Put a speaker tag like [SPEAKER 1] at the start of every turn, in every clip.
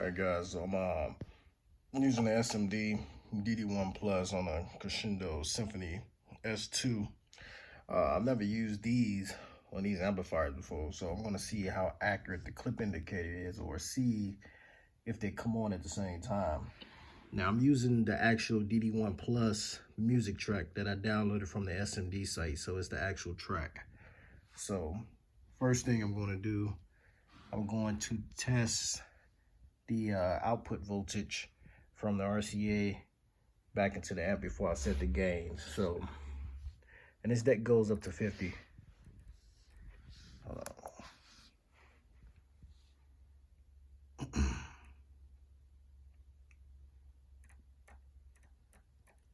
[SPEAKER 1] Alright guys, so I'm using the SMD DD1 Plus on a Crescendo Symphony S2. I've never used these on these amplifiers before, so I'm going to see how accurate the clip indicator is, or see if they come on at the same time. Now I'm using the actual DD1 Plus music track that I downloaded from the SMD site, so it's the actual track. So first thing I'm going to do, I'm going to test the output voltage from the RCA back into the amp before I set the gain. So, and this deck goes up to 50. Hold on.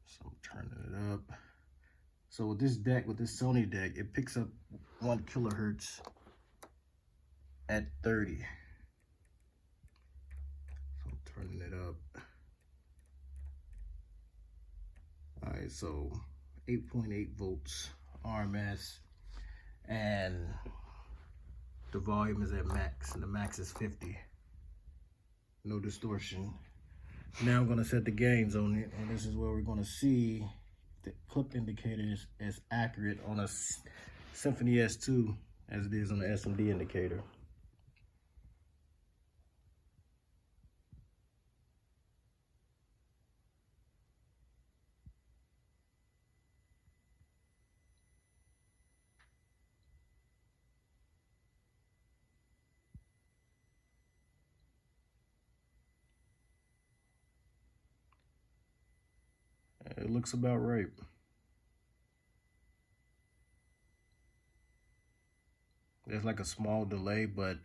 [SPEAKER 1] So I'm turning it up. So with this deck, with this Sony deck, it picks up 1 kilohertz at 30. So I'm turning it up. All right, so 8.8 volts RMS, and the volume is at max, and the max is 50. No distortion. Now I'm gonna set the gains on it, and this is where we're gonna see the clip indicator is as accurate on a Symphony S2 as it is on the SMD indicator. It looks about right. There's like a small delay, but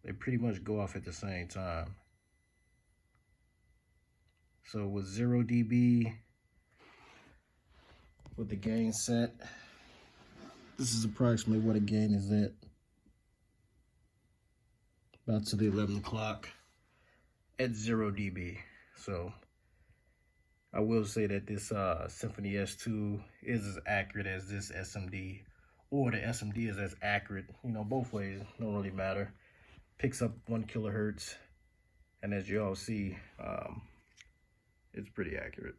[SPEAKER 1] they pretty much go off at the same time. So with 0 dB, with the gain set, this is approximately what a gain is at. About to the 11 o'clock at 0 dB. So I will say that this Symphony S2 is as accurate as this SMD, or the SMD is as accurate. You know, both ways, don't really matter. Picks up 1 kilohertz, and as you all see, it's pretty accurate.